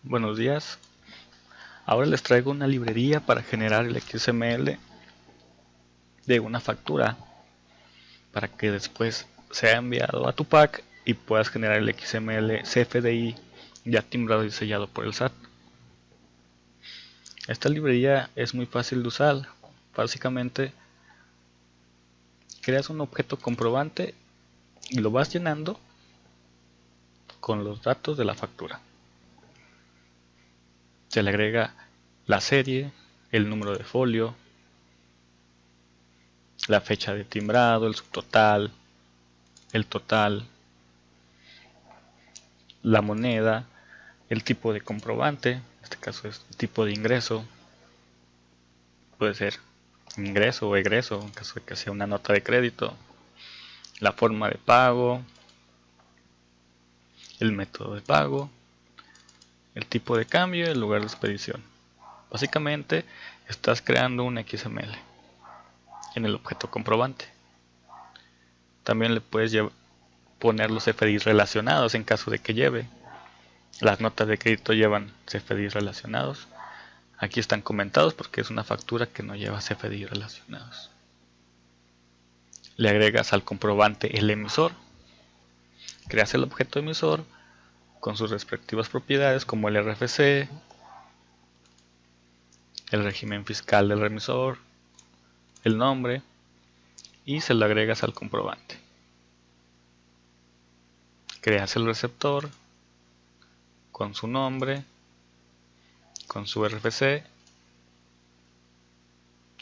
Buenos días. Ahora les traigo una librería para generar el XML de una factura para que después sea enviado a tu pack y puedas generar el XML CFDI ya timbrado y sellado por el SAT. Esta librería es muy fácil de usar. Básicamente creas un objeto comprobante y lo vas llenando con los datos de la factura. Se le agrega la serie, el número de folio, la fecha de timbrado, el subtotal, el total, la moneda, el tipo de comprobante, en este caso es el tipo de ingreso, puede ser ingreso o egreso en caso de que sea una nota de crédito, la forma de pago, el método de pago, el tipo de cambio y el lugar de expedición. Básicamente estás creando un XML en el objeto comprobante. También le puedes poner los CFDIs relacionados en caso de que lleve. Las notas de crédito llevan CFDIs relacionados. Aquí están comentados porque es una factura que no lleva CFDIs relacionados. Le agregas al comprobante el emisor. Creas el objeto emisor con sus respectivas propiedades como el RFC, el régimen fiscal del emisor, el nombre y se lo agregas al comprobante. Creas el receptor con su nombre, con su RFC,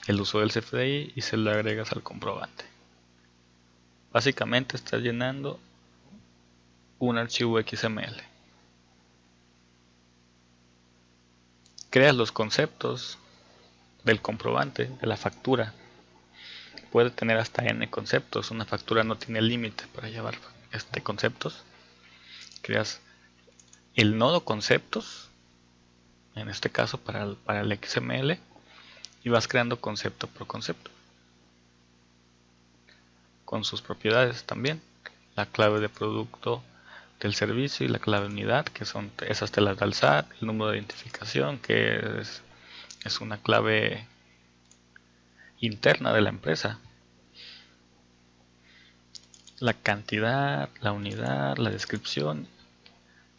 el uso del CFDI y se lo agregas al comprobante. Básicamente estás llenando un archivo XML. Creas los conceptos del comprobante, de la factura. Puede tener hasta n conceptos. Una factura no tiene límite para llevar conceptos. Creas el nodo conceptos, en este caso para el XML, y vas creando concepto por concepto con sus propiedades también. La clave de producto del servicio y la clave de unidad, que son esas te las da el SAT, el número de identificación, que es una clave interna de la empresa, la cantidad, la unidad, la descripción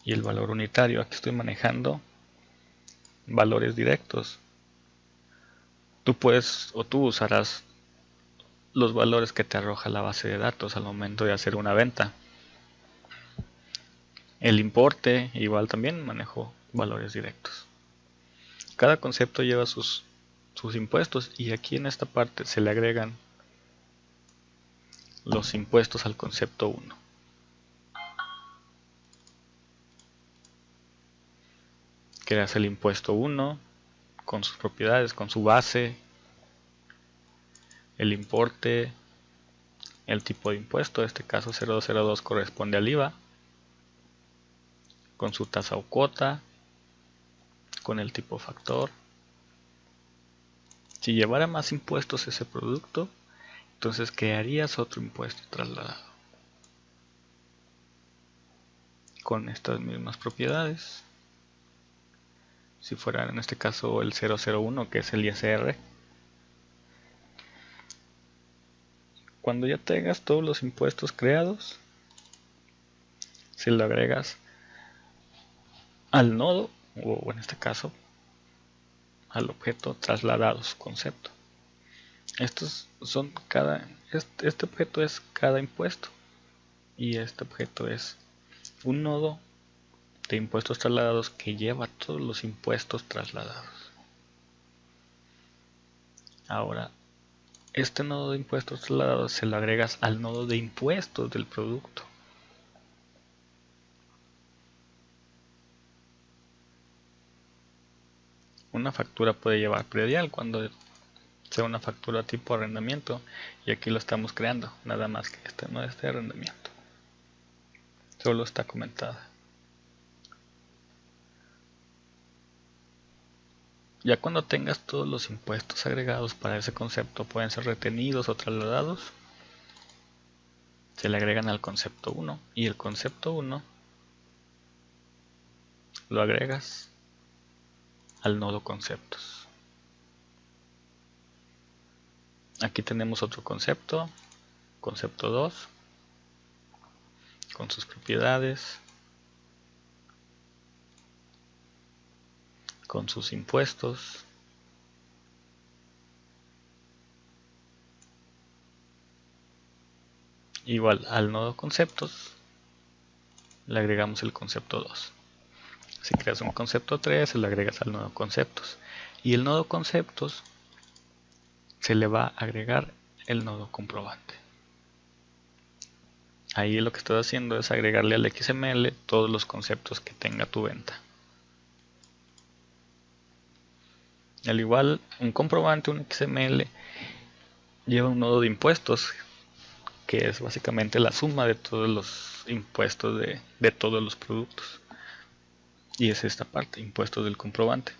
y el valor unitario. Aquí estoy manejando valores directos. Tú puedes o tú usarás los valores que te arroja la base de datos al momento de hacer una venta. El importe igual también manejo valores directos. Cada concepto lleva sus impuestos y aquí en esta parte se le agregan los impuestos al concepto 1. Creas el impuesto 1 con sus propiedades, con su base, el importe, el tipo de impuesto, en este caso 0202 corresponde al IVA, con su tasa o cuota, con el tipo factor. Si llevara más impuestos ese producto, entonces crearías otro impuesto trasladado con estas mismas propiedades. Si fuera en este caso el 001, que es el ISR, cuando ya tengas todos los impuestos creados, si lo agregas al nodo, o en este caso al objeto trasladados concepto. Estos son este objeto es cada impuesto y este objeto es un nodo de impuestos trasladados que lleva todos los impuestos trasladados. Ahora, este nodo de impuestos trasladados se lo agregas al nodo de impuestos del producto. Una factura puede llevar predial cuando sea una factura tipo arrendamiento, y aquí lo estamos creando, nada más que este no es de arrendamiento, solo está comentada. Ya cuando tengas todos los impuestos agregados para ese concepto, pueden ser retenidos o trasladados, se le agregan al concepto 1 y el concepto 1 lo agregas al nodo conceptos. Aquí tenemos otro concepto, concepto 2, con sus propiedades, con sus impuestos, igual al nodo conceptos le agregamos el concepto 2. Si creas un concepto 3, se le agregas al nodo conceptos, y el nodo conceptos se le va a agregar el nodo comprobante. Ahí lo que estás haciendo es agregarle al XML todos los conceptos que tenga tu venta. Al igual, un comprobante, un XML, lleva un nodo de impuestos, que es básicamente la suma de todos los impuestos de todos los productos. Y es esta parte, impuestos del comprobante.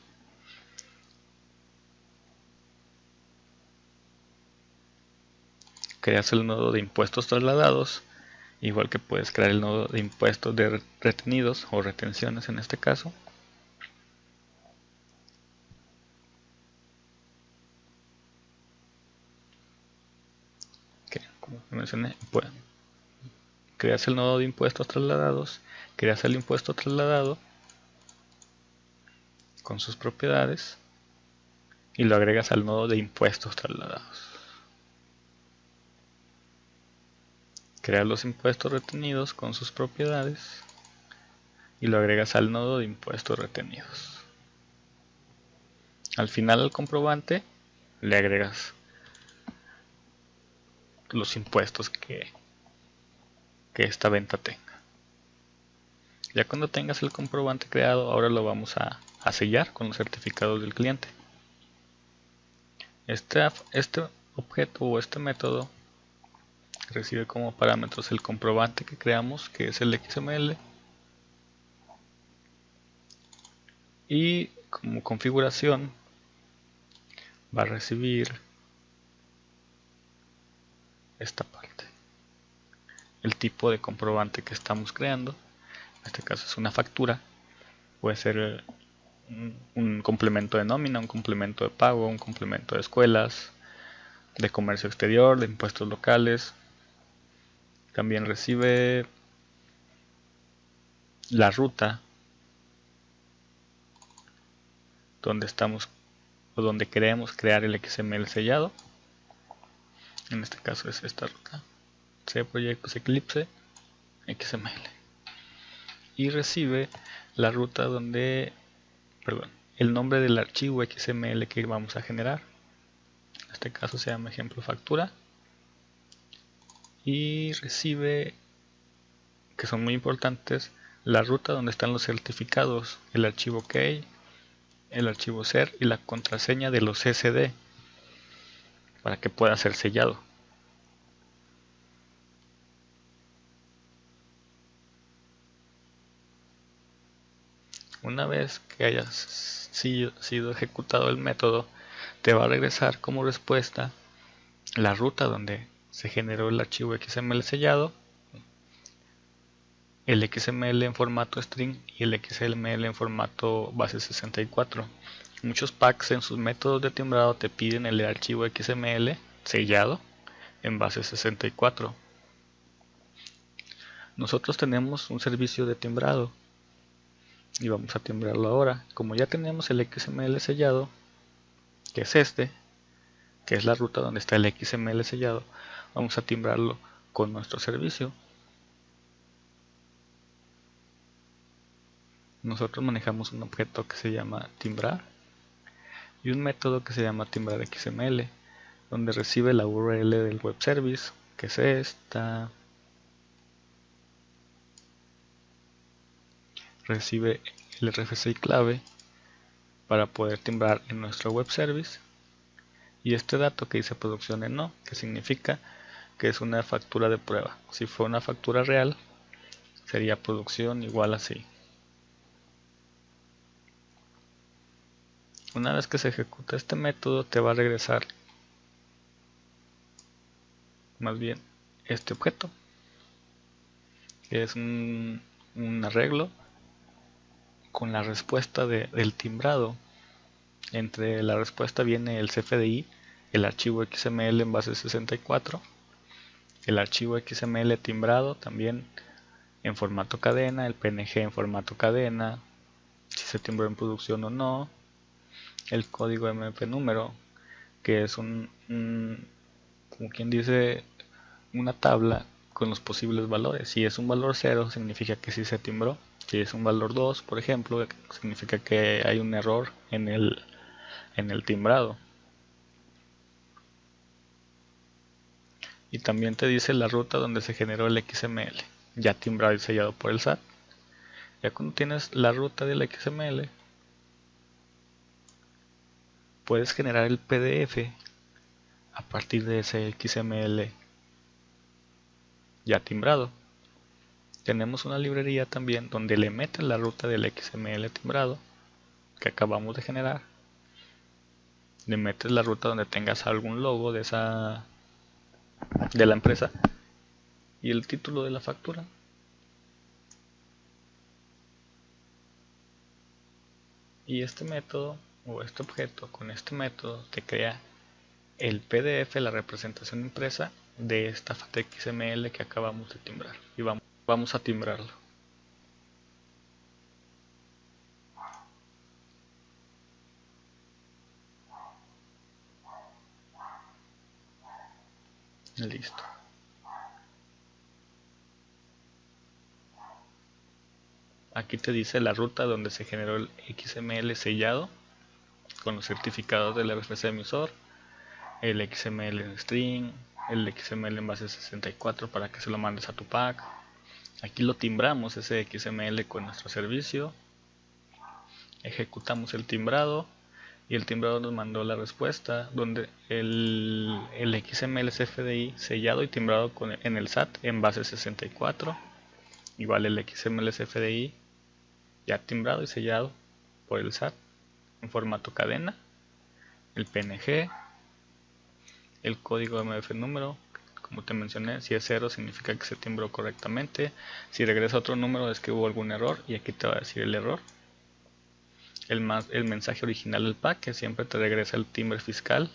Creas el nodo de impuestos trasladados, igual que puedes crear el nodo de impuestos de retenidos o retenciones en este caso. Que, como mencioné, creas el nodo de impuestos trasladados, creas el impuesto trasladado con sus propiedades y lo agregas al nodo de impuestos trasladados. Creas los impuestos retenidos con sus propiedades y lo agregas al nodo de impuestos retenidos. Al final al comprobante le agregas los impuestos que esta venta tenga. Ya cuando tengas el comprobante creado, ahora lo vamos a sellar con los certificados del cliente. Este objeto o este método recibe como parámetros el comprobante que creamos, que es el XML, y como configuración va a recibir esta parte, el tipo de comprobante que estamos creando. En este caso es una factura, puede ser un complemento de nómina, un complemento de pago, un complemento de escuelas, de comercio exterior, de impuestos locales. También recibe la ruta donde estamos o donde queremos crear el XML sellado. En este caso es esta ruta, C proyectos Eclipse XML. Y recibe la ruta donde, el nombre del archivo XML que vamos a generar. En este caso se llama ejemplo factura. Y recibe, que son muy importantes, la ruta donde están los certificados, el archivo key, el archivo ser y la contraseña de los SD para que pueda ser sellado. Una vez que haya sido ejecutado el método, te va a regresar como respuesta la ruta donde se generó el archivo XML sellado, el XML en formato string y el XML en formato base 64. Muchos packs en sus métodos de timbrado te piden el archivo XML sellado en base 64. Nosotros tenemos un servicio de timbrado y vamos a timbrarlo ahora. Como ya tenemos el XML sellado, que es este, que es la ruta donde está el XML sellado, vamos a timbrarlo con nuestro servicio. Nosotros manejamos un objeto que se llama timbrar y un método que se llama timbrar XML, donde recibe la URL del web service, que es esta, recibe el RFC clave para poder timbrar en nuestro web service, y este dato que dice producción en no, que significa que es una factura de prueba. Si fue una factura real, sería producción igual así. Una vez que se ejecuta este método, te va a regresar más bien este objeto, que es un arreglo con la respuesta del timbrado Entre la respuesta viene el CFDI, el archivo XML en base 64, el archivo XML timbrado también en formato cadena, el PNG en formato cadena, si se timbró en producción o no, el código MF número, que es como quien dice, una tabla con los posibles valores. Si es un valor 0 significa que sí se timbró. Si es un valor 2, por ejemplo, significa que hay un error en el timbrado. Y también te dice la ruta donde se generó el XML, ya timbrado y sellado por el SAT. Ya cuando tienes la ruta del XML, puedes generar el PDF a partir de ese XML ya timbrado. Tenemos una librería también donde le metes la ruta del XML timbrado que acabamos de generar. Le metes la ruta donde tengas algún logo de la empresa y el título de la factura. Y este método o este objeto con este método te crea el PDF, la representación impresa de esta XML que acabamos de timbrar. Y vamos a timbrarlo. Listo. Aquí te dice la ruta donde se generó el XML sellado con los certificados del RFC emisor, el XML en string, el XML en base 64 para que se lo mandes a tu pack. Aquí lo timbramos ese XML con nuestro servicio, ejecutamos el timbrado y el timbrado nos mandó la respuesta donde el XML CFDI sellado y timbrado en el SAT en base 64, igual el XML CFDI ya timbrado y sellado por el SAT en formato cadena, el PNG, el código MF número, como te mencioné, si es 0 significa que se timbró correctamente, si regresa otro número es que hubo algún error y aquí te va a decir el error. El mensaje original del pack, que siempre te regresa el timbre fiscal.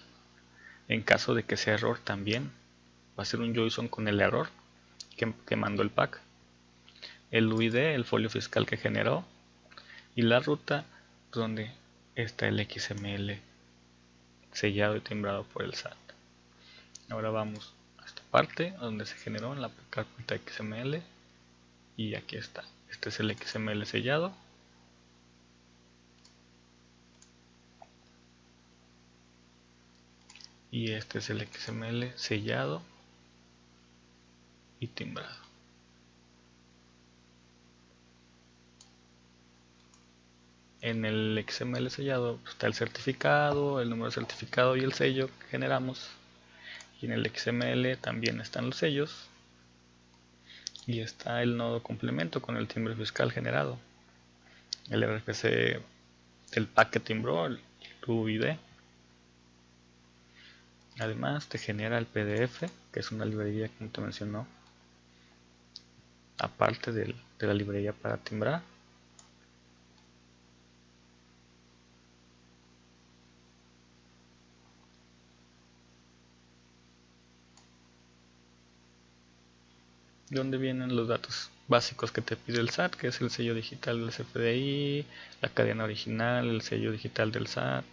En caso de que sea error también va a ser un JSON con el error que mandó el pack, el UID, el folio fiscal que generó y la ruta donde está el XML sellado y timbrado por el SAT. Ahora vamos a esta parte donde se generó en la carpeta XML y aquí está. Este es el XML sellado. Y este es el XML sellado y timbrado. En el XML sellado está el certificado, el número de certificado y el sello que generamos. Y en el XML también están los sellos. Y está el nodo complemento con el timbre fiscal generado. El RFC del pack que timbró, el UID. Además te genera el PDF, que es una librería como te mencionó, aparte de la librería para timbrar. Donde vienen los datos básicos que te pide el SAT, que es el sello digital del CFDI, la cadena original, el sello digital del SAT,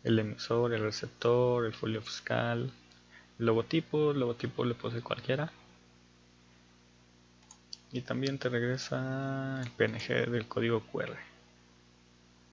el emisor, el receptor, el folio fiscal, el logotipo le puse cualquiera. Y también te regresa el PNG del código QR.